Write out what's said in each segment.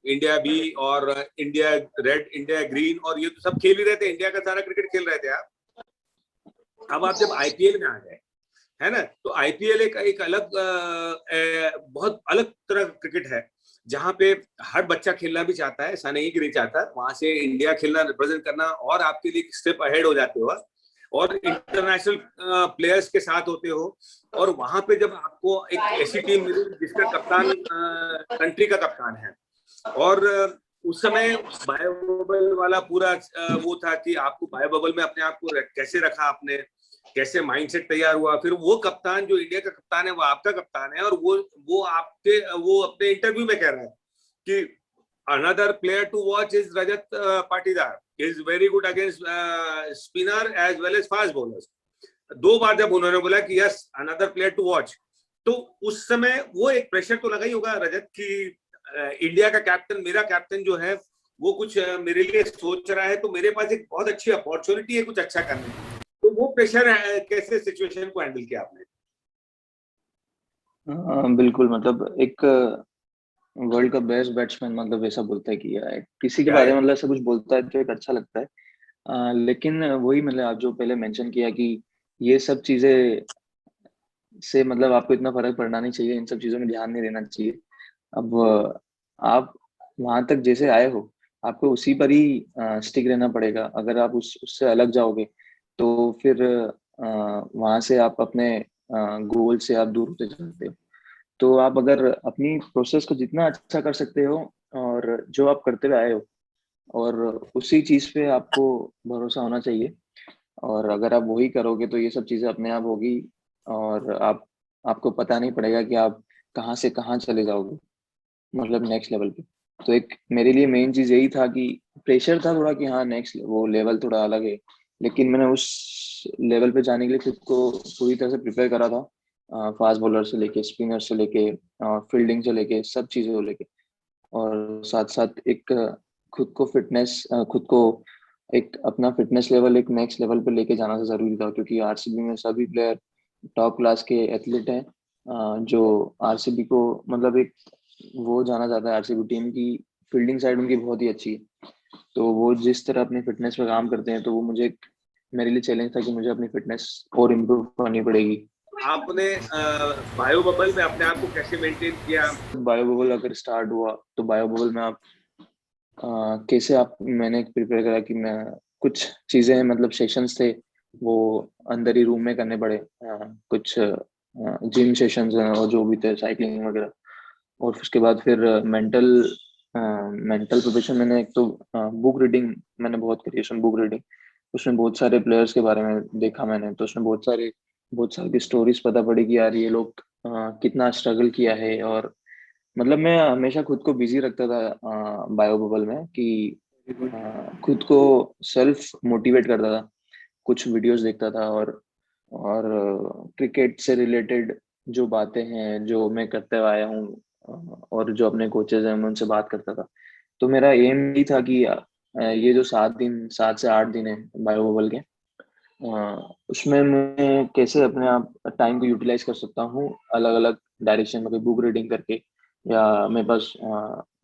India B और India red, India green, और ये तो सब खेल ही रहे थे, इंडिया का सारा क्रिकेट खेल रहे थे आप। अब आप जब आईपीएल में आ गए, है ना, तो आईपीएल एक अलग बहुत अलग तरह का क्रिकेट है, जहां पे हर बच्चा खेलना भी चाहता है, ऐसा नहीं कि नहीं चाहता। वहां से इंडिया खेलना, रिप्रेजेंट करना, और आपके लिए स्टेप अहेड हो जाते हो, और इंटरनेशनल प्लेयर्स के साथ होते हो। और वहां पे जब आपको एक ऐसी टीम मिली जिसका कप्तान कंट्री का कप्तान है, और उस समय बायो बबल वाला पूरा वो था कि आपको बायो बबल में अपने आप को कैसे रखा आपने, कैसे माइंडसेट तैयार हुआ। फिर वो कप्तान जो इंडिया का कप्तान है, वो आपका कप्तान है, और वो अपने इंटरव्यू में कह रहा है कि another player to watch is Rajat Patidar, is very good against spinner as well as fast bowlers. 2 बार जब उन्होंने बोला कि yes another player to watch, तो उस समय वो एक प्रेशर तो लगा ही होगा रजत की इंडिया का कैप्टन, मेरा कैप्टन जो है वो कुछ मेरे लिए सोच रहा है, तो मेरे पास एक बहुत अच्छी अपॉर्चुनिटी है कुछ अच्छा करने की। तो वो प्रेशर कैसे सिचुएशन को हैंडल किया आपने? बिल्कुल, मतलब एक वर्ल्ड का बेस्ट बैट्समैन मतलब ऐसा बोलता है कि यार किसी के क्या बारे है? में मतलब ऐसा कुछ बोलता है तो एक अच्छा लगता है। लेकिन वही मतलब आप जो पहले मेंशन किया कि ये सब चीजें से मतलब आपको इतना फर्क पड़ना नहीं चाहिए, इन सब चीजों में ध्यान नहीं देना चाहिए। अब आप वहां तक जैसे आए हो, आपको उसी पर ही स्टिक रहना पड़ेगा। अगर आप उससे अलग जाओगे तो फिर वहां से आप अपने गोल से आप दूर होते जाते हो। तो आप अगर अपनी प्रोसेस को जितना अच्छा कर सकते हो और जो आप करते हुए आए हो, और उसी चीज पे आपको भरोसा होना चाहिए। और अगर आप वही करोगे तो ये सब चीजें अपने आप होगी, और आपको पता नहीं पड़ेगा कि आप कहाँ से कहाँ चले जाओगे, मतलब नेक्स्ट लेवल पे। तो एक मेरे लिए मेन चीज यही था कि प्रेशर था थोड़ा कि हाँ नेक्स्ट वो लेवल थोड़ा अलग है, लेकिन मैंने उस लेवल पे जाने के लिए खुद को पूरी तरह से प्रिपेयर करा था। फास्ट बॉलर से लेके, स्पिनर से लेके, फील्डिंग से लेके, सब चीज़ों को लेके। और साथ साथ एक खुद को एक अपना फिटनेस लेवल एक नेक्स्ट लेवल पे लेके जाना तो जरूरी था, क्योंकि आरसीबी में सभी प्लेयर टॉप क्लास के एथलीट हैं। जो आरसीबी को मतलब एक वो जाना जाता है, आरसीबी टीम की फील्डिंग साइड उनकी बहुत ही अच्छी है। तो वो जिस तरह अपनी फिटनेस पे काम करते हैं, तो वो मेरे लिए चैलेंज था कि मुझे अपनी फिटनेस और इम्प्रूव करनी पड़ेगी। आपने बायो बबल में अपने आप को कैसे मेंटेन किया? बायो बबल अगर स्टार्ट हुआ तो बायो बबल में आप कैसे आप मैंने प्रिपेयर करा कि मैं कुछ चीजें मतलब सेशंस थे वो अंदर ही रूम में करने पड़े। कुछ जिम सेशंस और जो भी थे, साइकिलिंग वगैरह। और उसके बाद फिर मेंटल प्रिपरेशन मैंने एक तो बुक रीडिंग मैंने बहुत करी, उसमें बुक रीडिंग, उसमें बहुत सारे प्लेयर्स के बारे में देखा मैंने। तो उसमें बहुत सारी की स्टोरीज पता पड़ी कि यार ये लोग कितना स्ट्रगल किया है। और मतलब मैं हमेशा खुद को बिजी रखता था बायो बबल में कि खुद को सेल्फ मोटिवेट करता था, कुछ वीडियोस देखता था, और क्रिकेट से रिलेटेड जो बातें हैं जो मैं करते हुए आया हूँ, और जो अपने कोचेज हैं मैं उनसे बात करता था। तो मेरा एम भी था कि ये जो 7 से 8 दिन है बायो बबल के, उसमें मैं कैसे अपने आप टाइम को यूटिलाइज कर सकता हूँ अलग अलग डायरेक्शन में, कोई बुक रीडिंग करके, या मेरे पास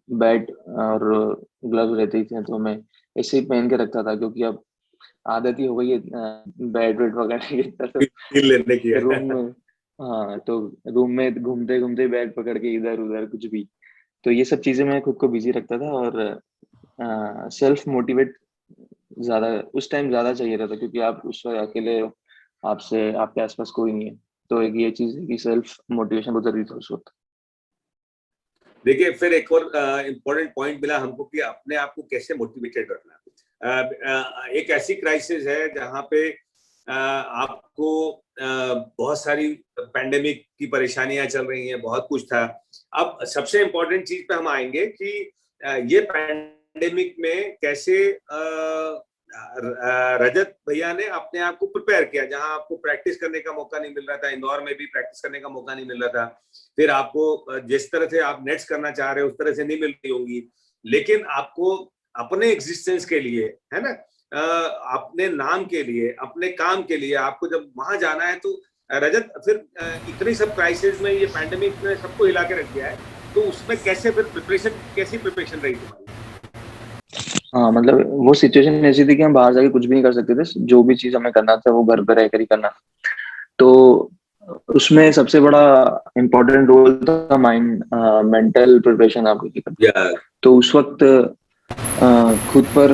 बैट और ग्लव्स रहती थी तो मैं ऐसे ही पहन के रखता था। क्योंकि अब आदत ही हो गई है बैट वैट पकड़ने की, तो फील लेने की है। रूम में, हाँ तो रूम में घूमते घूमते बैट पकड़ के इधर उधर कुछ भी, तो ये सब चीजें मैं खुद को बिजी रखता था। और सेल्फ मोटिवेट ज्यादा उस टाइम ज्यादा चाहिए रहता, क्योंकि आप उस वक्त अकेले हो, आपसे आपके आसपास कोई नहीं है। तो एक ये चीज है कि सेल्फ मोटिवेशन बहुत जरूरी था उस वक्त। देखिए फिर एक और इम्पोर्टेंट पॉइंट मिला हमको कि अपने आप को कैसे मोटिवेटेड रखना। एक ऐसी क्राइसिस है जहां पे आपको बहुत सारी पैंडेमिक की परेशानियां चल रही हैं, बहुत कुछ था। अब सबसे इम्पोर्टेंट चीज पे हम आएंगे कि ये पैंडेमिक में कैसे रजत भैया ने अपने आप को प्रिपेयर किया। जहां आपको प्रैक्टिस करने का मौका नहीं मिल रहा था, इंदौर में भी प्रैक्टिस करने का मौका नहीं मिल रहा था, फिर आपको जिस तरह से आप नेट्स करना चाह रहे हो उस तरह से नहीं मिल रही होंगी, लेकिन आपको अपने एग्जिस्टेंस के लिए, है ना, अपने नाम के लिए, अपने काम के लिए आपको जब वहां जाना है, तो रजत फिर इतनी सब क्राइसिस में ये पैंडेमिक ने सबको हिला के रख दिया है, तो उसमें कैसे फिर प्रिपरेशन, कैसी प्रिपरेशन रही तुम्हारी? हाँ मतलब वो सिचुएशन ऐसी थी कि हम बाहर जाके कुछ भी नहीं कर सकते थे, जो भी चीज हमें करना था वो घर पे रहकर ही करना था। तो उसमें सबसे बड़ा इम्पोर्टेंट रोल था माइंड, मेंटल प्रिपरेशन आपकी करना। या तो उस वक्त खुद पर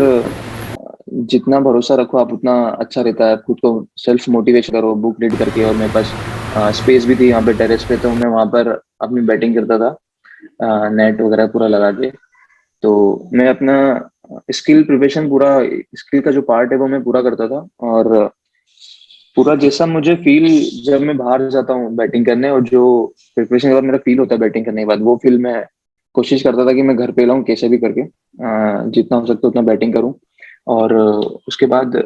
जितना भरोसा रखो आप उतना अच्छा रहता है। खुद को सेल्फ मोटिवेशन करो बुक रीड करके। और मेरे पास स्पेस भी थी यहाँ पे टेरेस पे, तो मैं वहां पर अपनी बैटिंग करता था, नेट वगैरह पूरा लगा के। तो मैं अपना स्किल प्रिपरेशन पूरा, स्किल का जो पार्ट है वो मैं पूरा करता था। और पूरा जैसा मुझे फील जब मैं बाहर जाता हूँ बैटिंग करने, और जो प्रिपरेशन के बाद मेरा फील होता है बैटिंग करने के बाद, वो फील मैं कोशिश करता था कि मैं घर पे लाऊं कैसे भी करके, जितना हो सकता है उतना बैटिंग करूं। और उसके बाद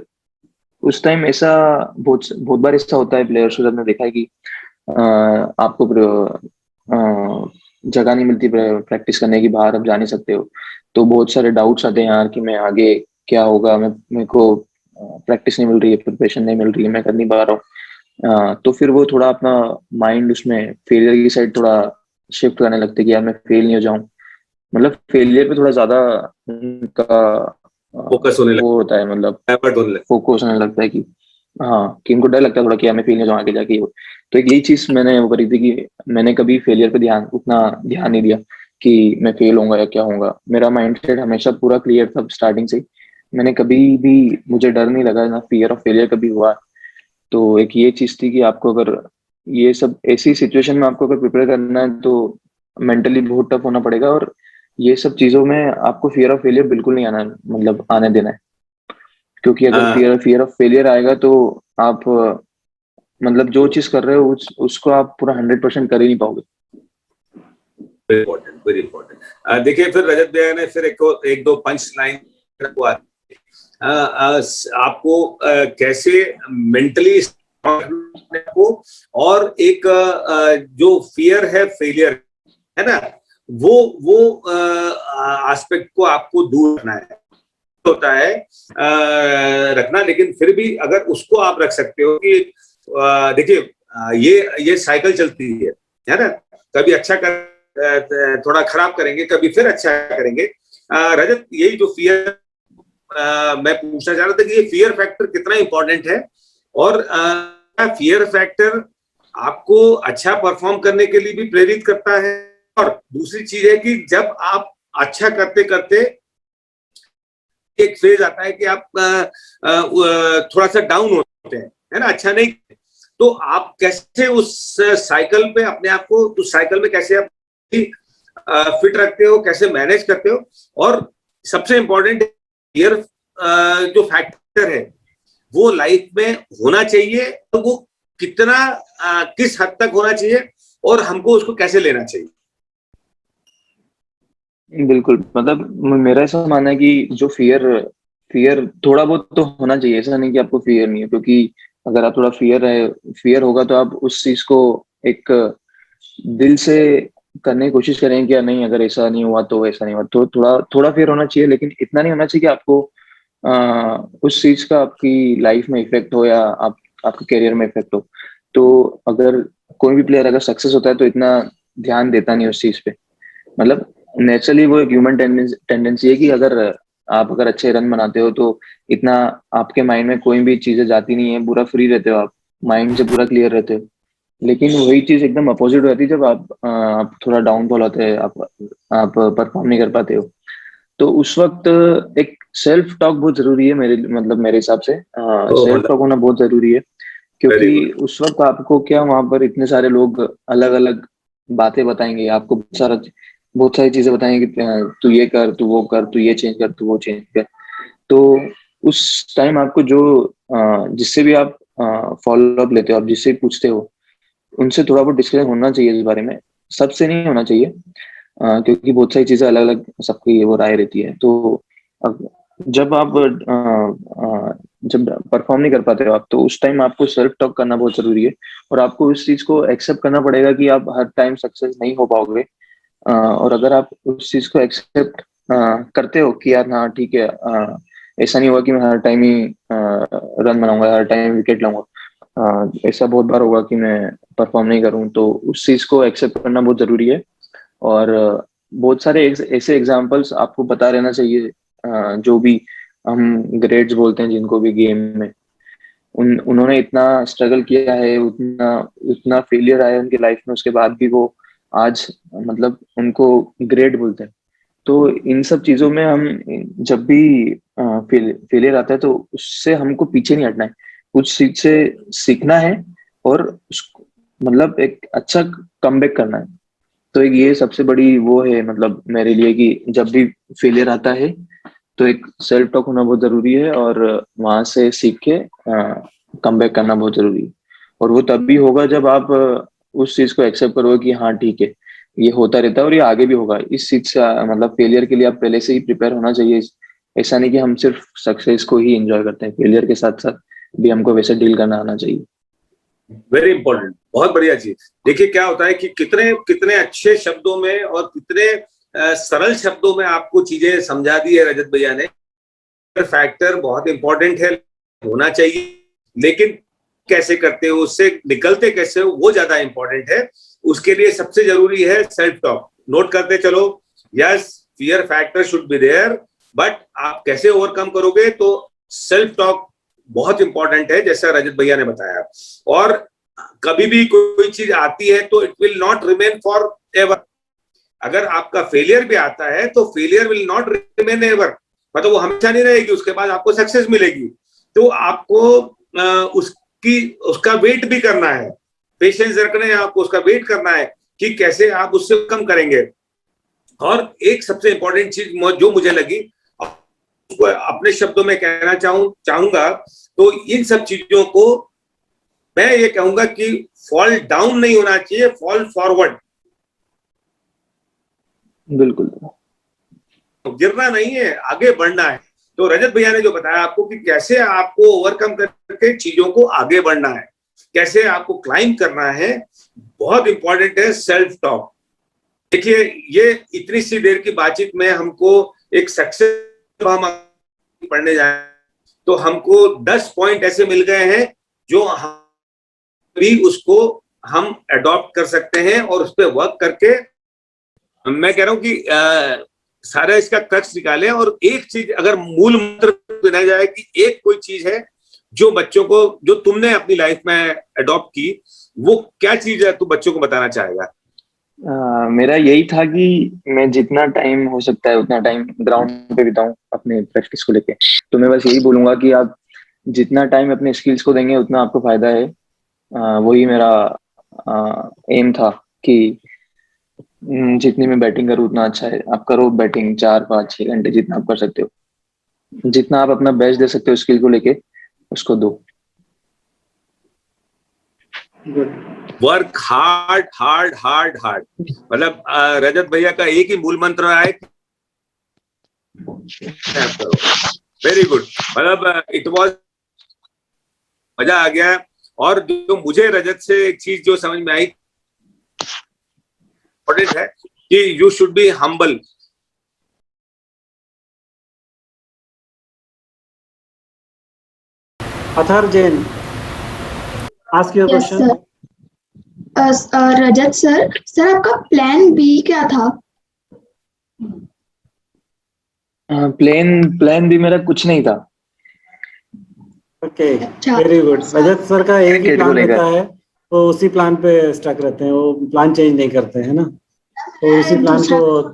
उस टाइम ऐसा बहुत बहुत बार ऐसा होता है प्लेयर्स को, जब मैंने देखा है कि आपको जगह नहीं मिलती प्रैक्टिस करने की, बाहर आप जा नहीं सकते हो, तो बहुत सारे डाउट्स आते हैं यार कि मैं आगे क्या होगा, मैं मेरे को प्रैक्टिस नहीं मिल रही है, प्रिपरेशन नहीं मिल रही है, मैं कर नहीं पा रहा हूँ। तो फिर वो थोड़ा अपना माइंड उसमें फेलियर की साइड थोड़ा शिफ्ट करने लगते हैं कि यार मैं फेल नहीं हो जाऊं। मतलब फेलियर पे थोड़ा ज्यादा उनका फोकस होने वो होता है, मतलब लगता है, एफर्ट होने लगता फोकस होने लगता है कि हाँ, कि इनको डर लगता है थोड़ा कि यार मैं फेल नहीं हो जाऊं आगे जाके। तो एक यही चीज मैंने वो करी थी कि मैंने कभी फेलियर पे उतना ध्यान नहीं दिया कि मैं फेल होऊंगा या क्या होऊंगा। मेरा माइंडसेट हमेशा पूरा क्लियर था स्टार्टिंग से ही। मैंने कभी भी, मुझे डर नहीं लगा, ना फियर ऑफ फेलियर कभी हुआ। तो एक ये चीज थी कि आपको अगर ये सब ऐसी सिचुएशन में आपको अगर प्रिपेयर करना है तो मेंटली बहुत टफ होना पड़ेगा। और ये सब चीजों में आपको फियर ऑफ फेलियर बिल्कुल नहीं आना, मतलब आने देना है। क्योंकि अगर है। फियर ऑफ फेलियर आएगा तो आप मतलब जो चीज कर रहे हो उसको आप पूरा 100% कर ही नहीं पाओगे। Very important, very important. देखिए फिर रजत भैया ने फिर एक दो पंच लाइन आपको कैसे मेंटली को, और एक जो फियर है फेलियर, है ना, वो एस्पेक्ट को आपको दूर रखना है, होता है रखना। लेकिन फिर भी अगर उसको आप रख सकते हो कि देखिए ये साइकिल चलती है ना, कभी अच्छा कर, थोड़ा खराब करेंगे, कभी फिर अच्छा करेंगे। रजत, यही जो फियर मैं पूछना चाह रहा था कि ये फियर फैक्टर कितना इंपॉर्टेंट है, और फियर फैक्टर आपको अच्छा परफॉर्म करने के लिए भी प्रेरित करता है। और दूसरी चीज है कि जब आप अच्छा करते करते एक फेज आता है कि आप थोड़ा सा डाउन होते हैं, है ना, अच्छा नहीं, तो आप कैसे उस साइकिल पे अपने आप को, उस साइकिल में कैसे आप फिट रखते हो, कैसे मैनेज करते हो। और सबसे इंपॉर्टेंट ईयर जो फैक्टर है वो लाइफ में होना चाहिए, तो वो कितना किस हद तक होना चाहिए, और हमको उसको कैसे लेना चाहिए। बिल्कुल, मतलब मेरा ऐसा मानना है कि जो फियर फियर थोड़ा बहुत तो होना चाहिए। ऐसा नहीं कि आपको फियर नहीं है, क्योंकि अगर आप थोड़ा फियर होगा तो आप उस चीज को एक दिल से करने की कोशिश करें कि यार नहीं, अगर ऐसा नहीं हुआ तो ऐसा नहीं हुआ, तो थोड़ा थोड़ा फियर होना चाहिए। लेकिन इतना नहीं होना चाहिए कि आपको उस चीज का आपकी लाइफ में इफेक्ट हो, या आपके करियर में इफेक्ट हो। तो अगर कोई भी प्लेयर अगर सक्सेस होता है तो इतना ध्यान देता नहीं उस चीज पे। मतलब नेचुरली वो एक ह्यूमन टेंडेंसी है कि अगर आप अगर अच्छे रन बनाते हो तो इतना आपके माइंड में कोई भी चीजें जाती नहीं है, पूरा फ्री रहते हो आप, माइंड से पूरा क्लियर रहते हो। लेकिन वही चीज एकदम अपोजिट रहती है जब आप थोड़ा डाउनफॉल होते हैं, आप परफॉर्म नहीं कर पाते हो। तो उस वक्त एक सेल्फ टॉक बहुत जरूरी है, मेरे हिसाब से तो सेल्फ मतलब टॉक होना बहुत जरूरी है। क्योंकि वेरी गुड। उस वक्त आपको क्या, वहां पर इतने सारे लोग अलग अलग बातें बताएंगे आपको, बहुत सारी चीजें बताएंगे कि तू ये कर, तू वो कर, तू ये चेंज कर, तू वो चेंज कर। तो उस टाइम आपको जो जिससे भी आप फॉलो अप लेते हो, आप जिससे भी पूछते हो, उनसे थोड़ा बहुत डिस्कशन होना चाहिए इस बारे में। सबसे नहीं होना चाहिए, क्योंकि बहुत सारी चीजें अलग अलग सबकी वो राय रहती है। तो अब जब आप जब परफॉर्म नहीं कर पाते हो आप, तो उस टाइम आपको सेल्फ टॉक करना बहुत जरूरी है। और आपको इस चीज को एक्सेप्ट करना पड़ेगा कि आप हर टाइम सक्सेस नहीं हो पाओगे। और अगर आप उस चीज को एक्सेप्ट करते हो कि यार हाँ ठीक है, ऐसा नहीं हुआ कि मैं हर टाइम ही रन बनाऊंगा, हर टाइम विकेट लाऊंगा, ऐसा बहुत बार होगा कि मैं परफॉर्म नहीं करूं, तो उस चीज को एक्सेप्ट करना बहुत जरूरी है। और बहुत सारे ऐसे एग्जांपल्स आपको पता रहना चाहिए, जो भी हम ग्रेड्स बोलते हैं जिनको भी गेम में, उन्होंने इतना स्ट्रगल किया है, उतना उतना फेलियर आया उनकी लाइफ में, उसके बाद भी वो आज मतलब उनको ग्रेट बोलते हैं। तो इन सब चीजों में हम जब भी फेलियर आता है तो उससे हमको पीछे नहीं हटना है, कुछ चीज से सीखना है, और मतलब एक अच्छा कमबैक करना है। तो एक ये सबसे बड़ी वो है मतलब मेरे लिए, कि जब भी फेलियर आता है तो एक सेल्फ टॉक होना बहुत जरूरी है, और वहां से सीख के कमबैक करना बहुत जरूरी है। और वो तब भी होगा जब आप उस चीज को एक्सेप्ट करोगे कि हाँ ठीक है, ये होता रहता है और ये आगे भी होगा। इस चीज से मतलब फेलियर के लिए आप पहले से ही प्रिपेयर होना चाहिए। ऐसा नहीं कि हम सिर्फ सक्सेस को ही एंजॉय करते हैं, फेलियर के साथ साथ भी हमको वैसे डील करना आना चाहिए। वेरी इंपॉर्टेंट, बहुत बढ़िया चीज। देखिए क्या होता है कि कितने कितने अच्छे शब्दों में और कितने सरल शब्दों में आपको चीजें समझा दी है रजत भैया ने। फैक्टर बहुत इंपॉर्टेंट है, होना चाहिए, लेकिन कैसे करते हो, उससे निकलते कैसे हो, वो ज्यादा इंपॉर्टेंट है। उसके लिए सबसे जरूरी है सेल्फ टॉक। नोट करते चलो, yes fear factor should be there, but आप कैसे ओवरकम करोगे, तो सेल्फ टॉक बहुत इंपॉर्टेंट है, जैसा रजत भैया ने बताया। और कभी भी कोई चीज आती है तो it will not remain for ever. अगर आपका फेलियर भी आता है तो failure will not remain ever, मतलब वो हमेशा नहीं रहेगी, उसके बाद आपको सक्सेस मिलेगी। तो आपको उसकी उसका वेट भी करना है, पेशेंस रखना है आपको, उसका वेट करना है कि कैसे आप उससे कम करेंगे। और एक सबसे इंपॉर्टेंट चीज जो मुझे लगी, उसको अपने शब्दों में कहना चाहूंगा, तो इन सब चीजों को मैं ये कहूंगा कि फॉल डाउन नहीं होना चाहिए, फॉल फॉरवर्ड। बिल्कुल। गिरना नहीं है, आगे बढ़ना है। तो रजत भैया ने जो बताया आपको कि कैसे आपको ओवरकम करके चीजों को आगे बढ़ना है, कैसे आपको क्लाइम करना है, बहुत इंपॉर्टेंट है सेल्फ टॉक। देखिए ये इतनी सी देर की बातचीत में हमको एक सक्सेस हम पढ़ने जाए तो हमको 10 पॉइंट ऐसे मिल गए हैं जो हम भी उसको हम अडॉप्ट कर सकते हैं और उस पर वर्क करके, मैं कह रहा हूं कि सारा इसका क्रक्स निकालें। और एक चीज अगर मूल मंत्र बनाया जाए कि एक कोई चीज है जो बच्चों को, जो तुमने अपनी लाइफ में अडॉप्ट की, वो क्या चीज है, तू बच्चों को बताना चाहेगा? मेरा यही था कि मैं जितना टाइम हो सकता है उतना टाइम ग्राउंड पे बिताऊं अपने प्रैक्टिस को लेके। तो मैं बस यही बोलूंगा कि आप जितना टाइम अपने स्किल्स को देंगे उतना आपको फायदा है। वही मेरा एम था कि जितनी मैं बैटिंग करूँ उतना अच्छा है। आप करो बैटिंग 4 5 6 घंटे, जितना आप कर सकते हो, जितना आप अपना बेस्ट दे सकते हो स्किल को लेके, उसको दो। Work hard hard hard hard, मतलब रजत भैया का एक ही मूल मंत्र है, करो। वेरी गुड, मतलब इट वॉज, मजा आ गया। और जो मुझे रजत से एक चीज जो समझ में आई, इंपॉर्टेंट है कि you should be humble. Athar Jain, ask your yes question. Sir. Rajat sir, आपका प्लान बी क्या था? प्लान भी मेरा कुछ नहीं था ओके, अच्छा वेरी गुड। रजत सर का एक ही क्रिकेट को प्लान लेकर। रहता है, वो उसी प्लान पे स्टक रहते हैं, वो प्लान चेंज नहीं करते हैं ना, तो उसी प्लान दूसरा को।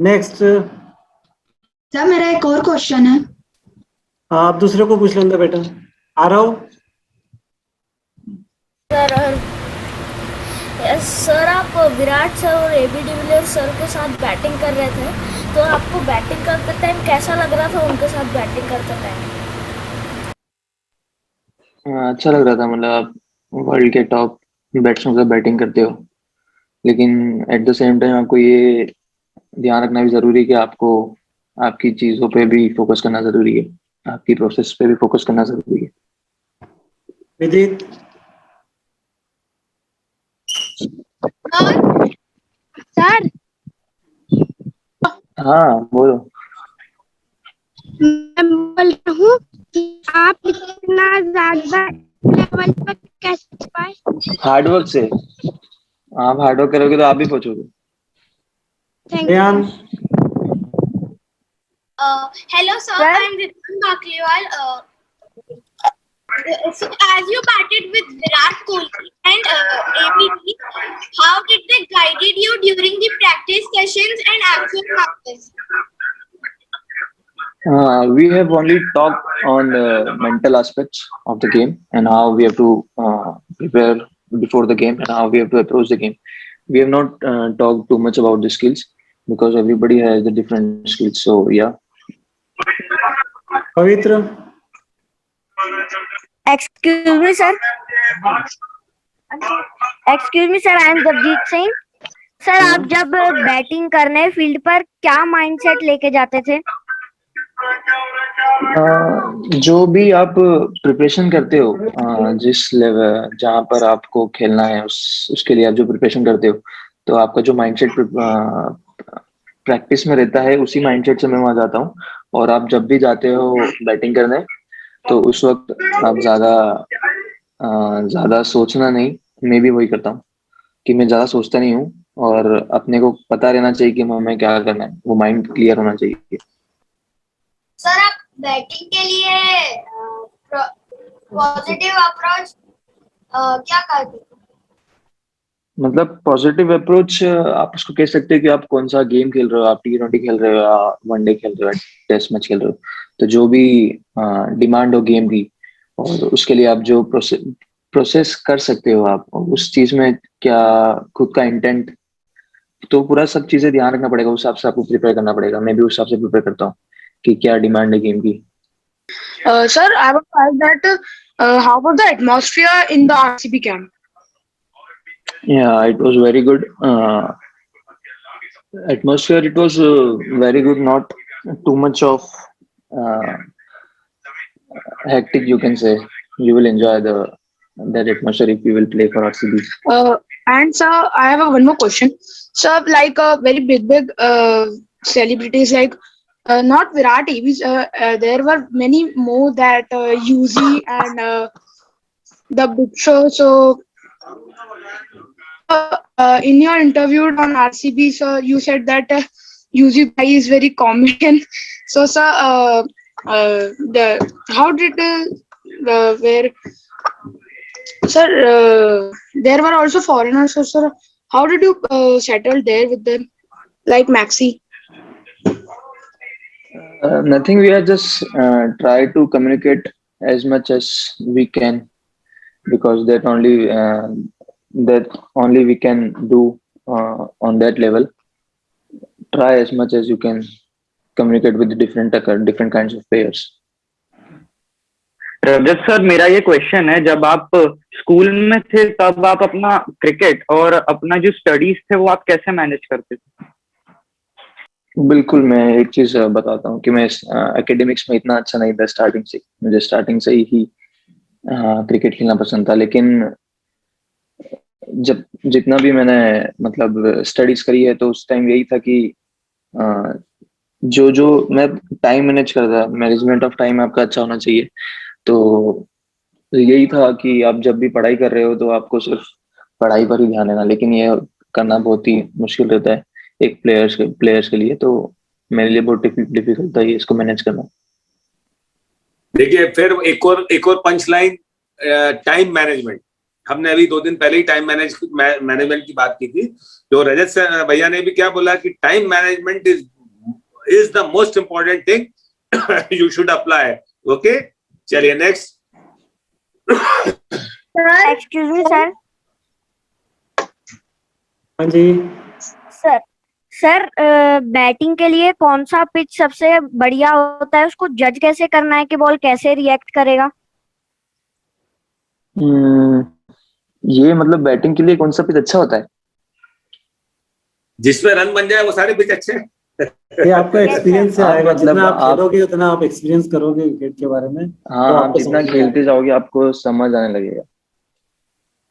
नेक्स्ट। सर मेरा एक और क्वेश्चन है। आप दूसरे को पूछ लेंगे बेटा। आ रहा हूँ। सर सर आप विराट सर और एबी डिविलियर्स सर के साथ बैटिंग कर रहे थे, तो आपको बैटिंग करते टाइम कैसा लग रहा था उनके साथ बैटिंग करते टाइम? अच्छा लग रहा था, मतलब आप वर्ल्ड के टॉप बैट्समैन के साथ बैटिंग करते हो, लेकिन एट द सेम टाइम आपको ये ध्यान रखना भी जरूरी है कि आपको आपकी चीजों पे भी फोकस करना जरूरी है, आपकी प्रोसेस पे भी फोकस करना जरूरी है। विदित। सर हाँ बोलो। मैं बोल रहा हूँ कि आप इतना ज्यादा लेवल पर कैसे पाए? हार्डवर्क से। आप हार्डवर्क करोगे तो आप भी पहुंचोगे। Thank you Rehan. Sir. Hello, sir. I'm Ritan Bakliwal. So, as you batted with Virat Kohli and ABD, how did they guided you during the practice sessions and actual matches? We have only talked on the mental aspects of the game and how we have to prepare before the game and how we have to approach the game. We have not talked too much about the skills because everybody has the different skills. So yeah. पवित्र। Excuse me, sir. Excuse me, sir. I am Javjeet Singh. Sir आप जब batting करने field पर क्या mindset लेके जाते थे? जो भी आप प्रिपरेशन करते हो, जिस लेवल जहाँ पर आपको खेलना है उसके लिए आप जो प्रिपरेशन करते हो, तो आपका जो माइंडसेट प्रैक्टिस में रहता है उसी माइंडसेट से मैं वहां जाता हूँ। और आप जब भी जाते हो बैटिंग करने, तो उस वक्त आप ज्यादा सोचना नहीं, मैं भी वही करता हूँ कि मैं ज्यादा सोचता नहीं हूँ और अपने को पता रहना चाहिए कि हमें क्या करना है, वो माइंड क्लियर होना चाहिए। सर आप बैटिंग के लिए पॉजिटिव अप्रोच क्या करते थे? मतलब पॉजिटिव अप्रोच आप उसको कह सकते हैं कि आप कौन सा गेम खेल रहे हो, आप T20 खेल रहे हो या वनडे खेल रहे हो, टेस्ट मैच खेल रहे हो, तो जो भी डिमांड हो गेम की और उसके लिए आप जो प्रोसेस कर सकते हो, आप उस चीज में क्या खुद का इंटेंट, तो पूरा सब चीजें ध्यान रखना पड़ेगा, उस हिसाब से आपको प्रिपेयर करना पड़ेगा। मैं भी उस हिसाब से प्रिपेयर करता हूँ कि क्या डिमांड है गेम की। Sir, I want to ask that how about the atmosphere in the RCB camp? Yeah, it was very good. Atmosphere, it was very good, not too much of uh, hectic, you can say. You will enjoy that atmosphere if you will play for RCB. And sir, I have one more question. Sir, like very big celebrities like not Virat EVs, there were many more that UZ and the Big Show. So in your interview on RCB, sir, you said that UZ bhai is very common. So sir, how did where sir there were also foreigners. So sir, how did you settle there with them, like Maxi? Nothing. We are just try to communicate as much as we can because that only we can do on that level. Try as much as you can communicate with different kinds of players. Rajat sir, मेरा ये question है, जब आप school में थे तब आप अपना क्रिकेट और अपना जो स्टडीज थे वो आप कैसे मैनेज करते थे? बिल्कुल, मैं एक चीज बताता हूँ कि मैं एकेडमिक्स में इतना अच्छा नहीं था स्टार्टिंग से। मुझे स्टार्टिंग से ही क्रिकेट खेलना पसंद था, लेकिन जब जितना भी मैंने मतलब स्टडीज करी है तो उस टाइम यही था कि अ, जो जो मैं टाइम मैनेज करता, मैनेजमेंट ऑफ टाइम आपका अच्छा होना चाहिए। तो यही था कि आप जब भी पढ़ाई कर रहे हो तो आपको सिर्फ पढ़ाई पर ही ध्यान देना, लेकिन ये करना बहुत ही मुश्किल रहता है एक प्लेयर्स के लिए। तो मेरे लिए बहुत डिफिकल्ट था ये इसको मैनेज करना। देखिए फिर एक और पंच लाइन, टाइम मैनेजमेंट। हमने अभी 2 दिन पहले ही टाइम मैनेजमेंट की बात की थी, तो रजत भैया ने भी क्या बोला कि time management is the most important thing you should apply. Okay, चलिए नेक्स्ट। Excuse me sir. हाँ जी, सर बैटिंग के लिए कौन सा पिच सबसे बढ़िया होता है? उसको जज कैसे करना है कि बॉल कैसे रिएक्ट करेगा? ये मतलब बैटिंग के लिए कौन सा पिच अच्छा होता है? जिसमें रन बन जाए वो सारे पिच अच्छे हैं। ये आपको एक्सपीरियंस से आप आएगा, मतलब जितना आप आप- खेलोगे उतना आप एक्सपीरियंस करोगे क्रिकेट के बारे में, हाँ तो आप आपको जितना समझ में खेलते जाओगे आपको समझ आने लगेगा।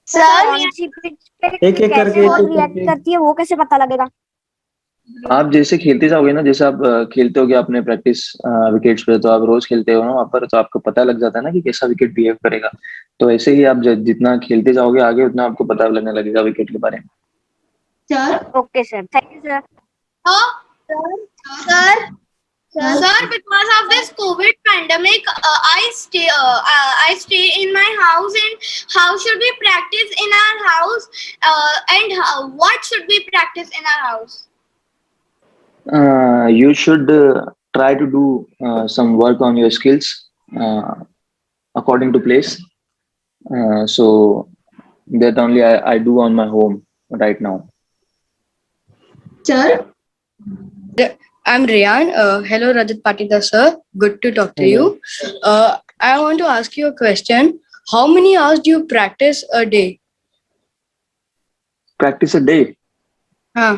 सर कौन सी पिच पे एक एक कैसे करके बॉल रिएक्ट करती है वो कैसे पता लगेगा? आप जैसे खेलते जाओगे ना, जैसे आप खेलते होगे अपने प्रैक्टिस विकेट्स पे, तो आप रोज खेलते हो ना वहाँ पर, तो आपको पता लग जाता है ना कि कैसा विकेट बिहेव करेगा। तो ऐसे ही आप जितना खेलते जाओगे आगे उतना आपको पता लगने लगेगा विकेट के बारे में। Sir okay sir, thank you sir. Sir, because of this COVID pandemic, I stay in my house. And how should we practice in our house? What should we practice in our house? You should try to do some work on your skills according to place. So that only I do on my home right now. Sir I'm Riyan. Hello, Rajat Patidar sir. Good to talk to you. I want to ask you a question. How many hours do you practice a day? Practice a day. Huh.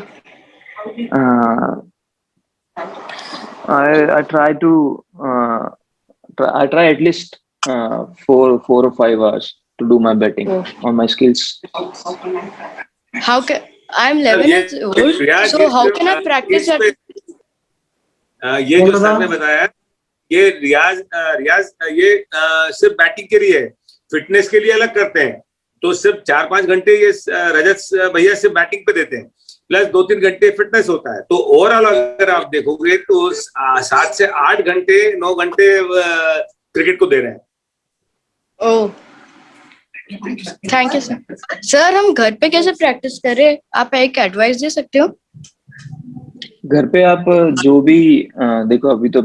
I try to I try at least 4 or 5 hours to do my betting on my skills. How can I'm 11 years old, so how can I practice at? ये जो sir ने बताया, ये रियाज ये सिर्फ batting के लिए है, फिटनेस के लिए अलग करते हैं। तो सिर्फ 4-5 घंटे ये रजत भैया सिर्फ बैटिंग पे देते हैं, प्लस 2-3 घंटे फिटनेस होता है। तो ओवरऑल अगर आप देखोगे तो 7 से 8 घंटे 9 घंटे क्रिकेट को दे रहे हैं। ओह, थैंक यू सर। सर हम घर पे कैसे प्रैक्टिस करें? आप एक एडवाइस दे सकते हो? घर पे आप जो भी देखो, अभी तो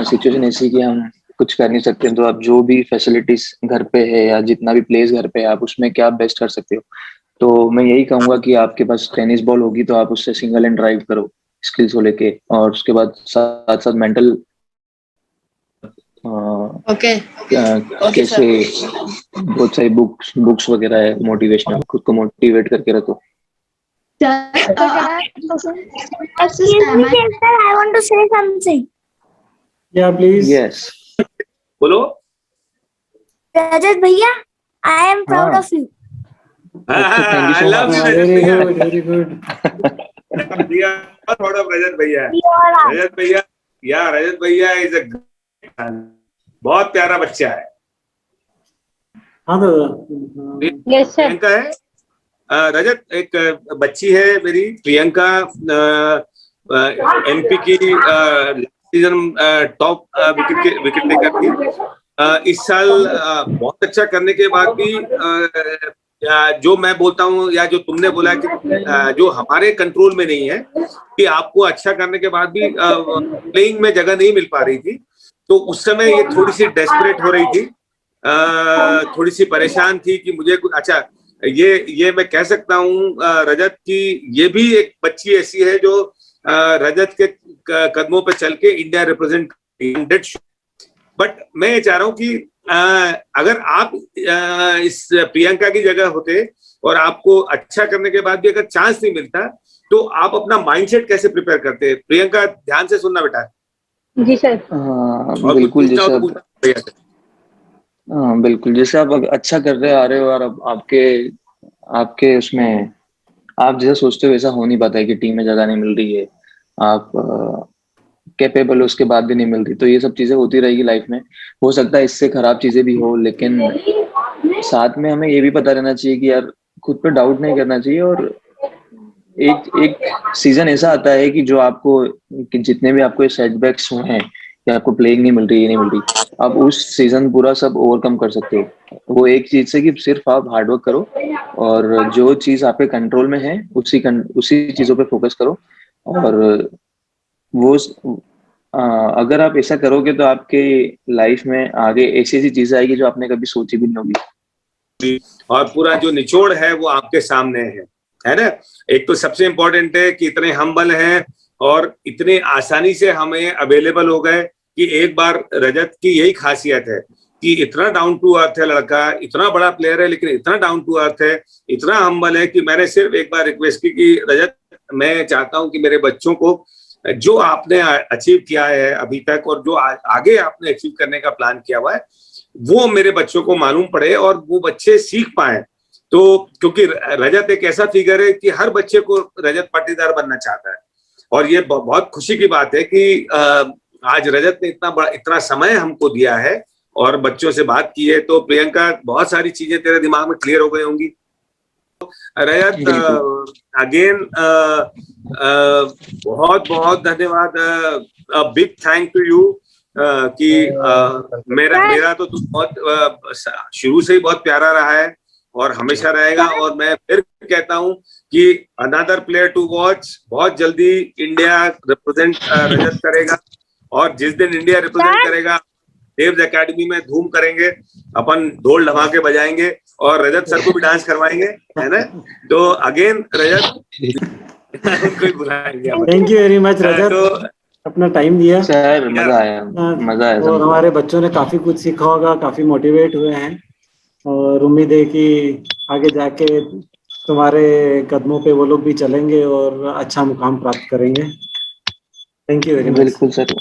सिचुएशन ऐसी है कि हम कुछ कर नहीं सकते, तो आप जो भी फैसिलिटीज घर पे है या जितना भी प्लेस घर पे है, आप उसमें क्या बेस्ट कर सकते हो। तो मैं यही कहूंगा कि आपके पास टेनिस बॉल होगी तो आप उससे सिंगल एंड ड्राइव करो स्किल्स को लेके, और उसके बाद साथ साथ मेंटल ओके कैसे बहुत सारी बुक्स वगैरह है मोटिवेशनल, खुद को मोटिवेट करके रखो। Excuse me, sir, I want to say something. Yeah, please. Yes बोलो। Rajat bhaiya, I am proud हाँ। of you. thank you so I love much. you, Very Rajat good, very good. भैया। थोड़ा रजत भैया, We all are. रजत भैया is a बहुत प्यारा बच्चा है। हाँ तो Yes, sir. प्रियंका है, रजत एक बच्ची है मेरी प्रियंका, एमपी की सीजन टॉप विकेट टेकर थी। इस साल बहुत अच्छा करने के बाद भी जो मैं बोलता हूँ या जो तुमने बोला कि जो हमारे कंट्रोल में नहीं है, कि आपको अच्छा करने के बाद भी प्लेइंग में जगह नहीं मिल पा रही थी, तो उस समय ये थोड़ी सी डेस्परेट हो रही थी, थोड़ी सी परेशान थी कि मुझे कुछ अच्छा। ये मैं कह सकता हूँ रजत की ये भी एक बच्ची ऐसी है जो रजत के कदमों पे चल के इंडिया रिप्रेजेंट। बट मैं ये चाह रहा हूँ कि अगर आप इस प्रियंका की जगह होते और आपको अच्छा करने के बाद भी अगर चांस नहीं मिलता, तो आप अपना माइंडसेट कैसे प्रिपेयर करते? प्रियंका ध्यान से सुनना बेटा। जी सर। और बिल्कुल, पूछना हो जैसे तो पूछना भैया से। हाँ बिल्कुल, जैसे आप अच्छा कर रहे आ रहे हो और अब आपके उसमें आप जैसा सोचते हो वैसा हो नहीं पाता है कि टीम में जगह नहीं मिल रही है, आप कैपेबल हो उसके बाद भी नहीं मिल रही, तो ये सब चीजें होती रहेगी लाइफ में। हो सकता है इससे खराब चीजें भी हो, लेकिन साथ में हमें ये भी पता रहना चाहिए कि यार खुद पे डाउट नहीं करना चाहिए और एक सीजन ऐसा आता है कि जो आपको, कि जितने भी आपको सेटबैक्स हुए हैं कि आपको प्लेइंग नहीं मिल रही, ये नहीं मिल रही, आप उस सीजन पूरा सब ओवरकम कर सकते हो। वो एक चीज से कि सिर्फ आप हार्डवर्क करो और जो चीज आपके कंट्रोल में है उसी चीजों पे फोकस करो। और वो अगर आप ऐसा करोगे तो आपके लाइफ में आगे ऐसी ऐसी चीजें आएगी जो आपने कभी सोची भी नहीं होगी। और पूरा जो निचोड़ है वो आपके सामने है ना। एक तो सबसे इम्पोर्टेंट है कि इतने हम्बल हैं और इतने आसानी से हमें अवेलेबल हो गए कि एक बार रजत की यही खासियत है कि इतना डाउन टू अर्थ है लड़का, इतना बड़ा प्लेयर है लेकिन इतना डाउन टू अर्थ है, इतना हम्बल है कि मैंने सिर्फ एक बार रिक्वेस्ट की कि रजत मैं चाहता हूं कि मेरे बच्चों को जो आपने अचीव किया है अभी तक और जो आगे आपने अचीव करने का प्लान किया हुआ है वो मेरे बच्चों को मालूम पड़े और वो बच्चे सीख पाए। तो क्योंकि रजत एक ऐसा फिगर है कि हर बच्चे को रजत पाटीदार बनना चाहता है और ये बहुत खुशी की बात है कि आज रजत ने इतना समय हमको दिया है और बच्चों से बात की है। तो प्रियंका बहुत सारी चीजें तेरे दिमाग में क्लियर हो गई होंगी। रजत अगेन बहुत बहुत धन्यवाद, बिग थैंक टू यू कि मेरा तो तू बहुत शुरू से ही बहुत प्यारा रहा है और हमेशा रहेगा। और मैं फिर कहता हूं कि अनदर प्लेयर टू वॉच, बहुत जल्दी इंडिया रिप्रेजेंट रजत करेगा और जिस दिन इंडिया रिप्रेजेंट करेगा देव्स एकेडमी में धूम करेंगे, अपन ढोल धमाके बजाएंगे और रजत सर को भी डांस करवाएंगे, है ना। तो अगेन रजत उनको ही बुलाएंगे। थैंक यू वेरी मच रजत, तो अपना टाइम दिया सर, मजा आया और हमारे बच्चों ने काफी कुछ सीखा होगा, काफी मोटिवेट हुए हैं और उम्मीद है कि आगे जाके तुम्हारे कदमों पे वो लोग भी चलेंगे और अच्छा मुकाम प्राप्त करेंगे। Thank you very much. बिल्कुल सर।